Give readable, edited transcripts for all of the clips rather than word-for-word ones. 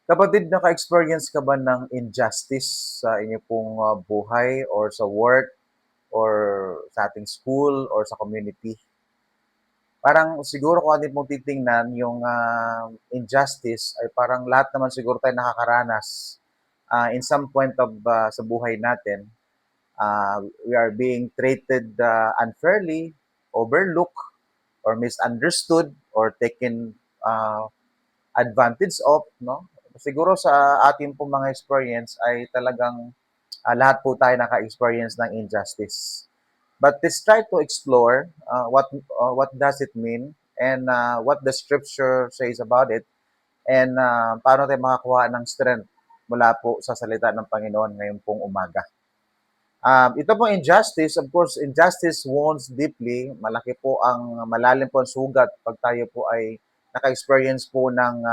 Kapatid, naka-experience ka ba ng injustice sa inyo pong buhay or sa work or sa ating school or sa community? Parang siguro kung atin pong titingnan yung injustice ay parang lahat naman siguro tayo nakakaranas in some point of sa buhay natin. We are being treated unfairly, overlooked, or misunderstood or taken uh, advantage of, no? Siguro sa ating pong mga experience ay talagang lahat po tayo naka-experience ng injustice. But let's try to explore what does it mean and what the scripture says about it and paano tayo makakuha ng strength mula po sa salita ng Panginoon ngayon pong umaga. Ito pong injustice, of course, injustice wounds deeply. Malaki po ang malalim po ang sugat pag tayo po ay naka-experience po ng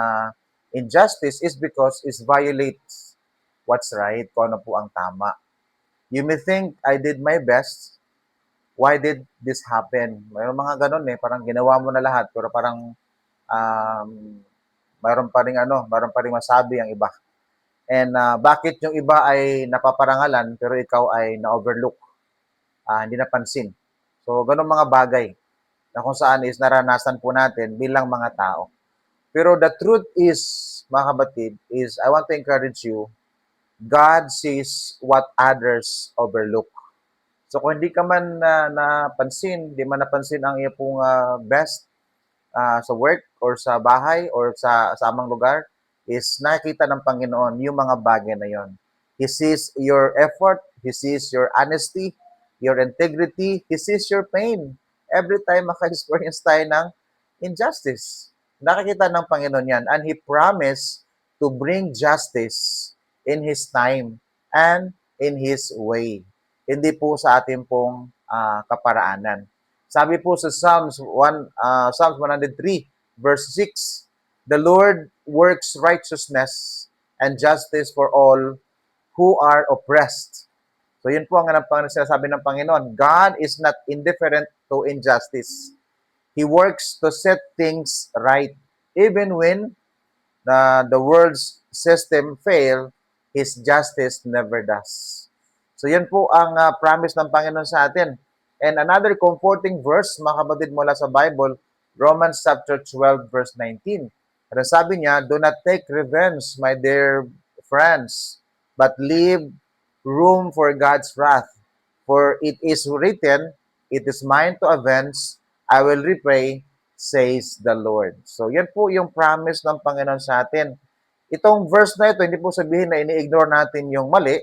injustice is because it violates what's right, kung ano po ang tama. You may think, I did my best. Why did this happen? Mayroon mga ganun parang ginawa mo na lahat, pero parang um, mayroon pa ring masabi ang iba. And bakit yung iba ay napaparangalan, pero ikaw ay na-overlook, hindi napansin. So, ganun mga bagay na kung saan is naranasan po natin bilang mga tao. Pero the truth is, mga kabatid, is I want to encourage you, God sees what others overlook. So kung hindi ka man napansin, hindi man napansin ang iyong pong best sa work or sa bahay or sa amang lugar, is nakikita ng Panginoon yung mga bagay na yon. He sees your effort, He sees your honesty, your integrity, He sees your pain. Every time maka-experience tayo ng injustice, nakikita ng Panginoon yan. And He promised to bring justice in His time and in His way. Hindi po sa ating pong kaparaanan. Sabi po sa Psalms 103 verse 6, the Lord works righteousness and justice for all who are oppressed. So yun po ang sinasabi ng Panginoon. God is not indifferent to injustice. He works to set things right. Even when the world's system fail, His justice never does. So yan po ang promise ng Panginoon sa atin. And another comforting verse, mga kapatid, mula sa Bible, Romans chapter 12, verse 19. At sabi niya, do not take revenge, my dear friends, but leave room for God's wrath. For it is written, it is mine to avenge, I will repay, says the Lord. So yan po yung promise ng Panginoon sa atin. Itong verse na ito, hindi po sabihin na ini-ignore natin yung mali,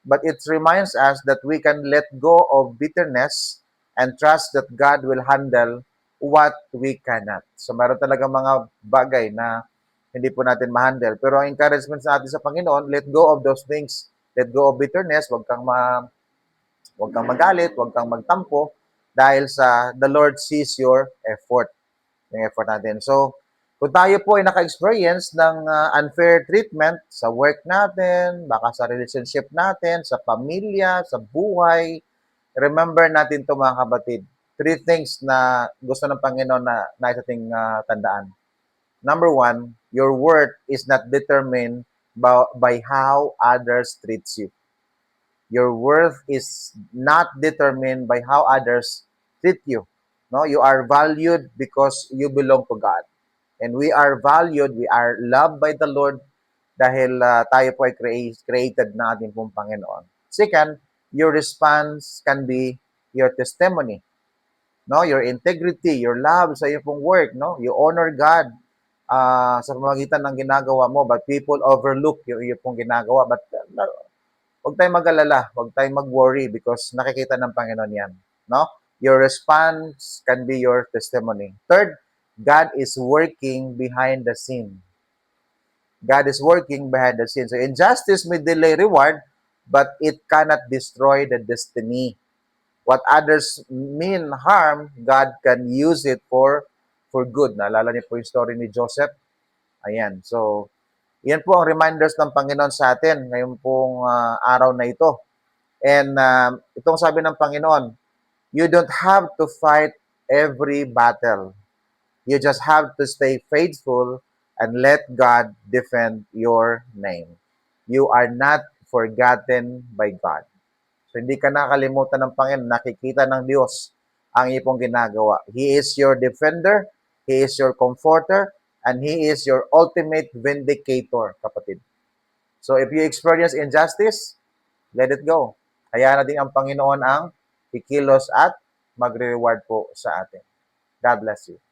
but it reminds us that we can let go of bitterness and trust that God will handle what we cannot. So meron talaga mga bagay na hindi po natin ma-handle. Pero ang encouragement sa atin sa Panginoon, let go of those things. Let go of bitterness, wag kang magalit, wag kang magtampo dahil sa the Lord sees your effort, yung effort natin. So, kung tayo po ay naka-experience ng unfair treatment sa work natin, baka sa relationship natin, sa pamilya, sa buhay, remember natin to mga kapatid. Three things na gusto ng Panginoon na nais ating tandaan. Number one, your worth is not determined by how others treats you. Your worth is not determined by how others treat you. No, you are valued because you belong to God. And we are valued, we are loved by the Lord dahil tayo po ay created na ating pong Panginoon. Second, your response can be your testimony. No, your integrity, your love sa iyong pong work, no? You honor God sa pamamagitan ng ginagawa mo, but people overlook yung iyong pong ginagawa. But huwag tayong mag-alala, huwag tayong mag-worry because nakikita ng Panginoon yan. No? Your response can be your testimony. Third, God is working behind the scene. God is working behind the scene. So injustice may delay reward, but it cannot destroy the destiny. What others mean harm, God can use it for good. Naalala niyo po yung story ni Joseph? Ayan. So, yan po ang reminders ng Panginoon sa atin ngayon pong araw na ito. And itong sabi ng Panginoon, you don't have to fight every battle. You just have to stay faithful and let God defend your name. You are not forgotten by God. So, hindi ka nakalimutan ng Panginoon. Nakikita ng Diyos ang iyong ginagawa. He is your defender, He is your comforter, and He is your ultimate vindicator, kapatid. So, if you experience injustice, let it go. Hayaan natin ang Panginoon ang kikilos at magre-reward po sa atin. God bless you.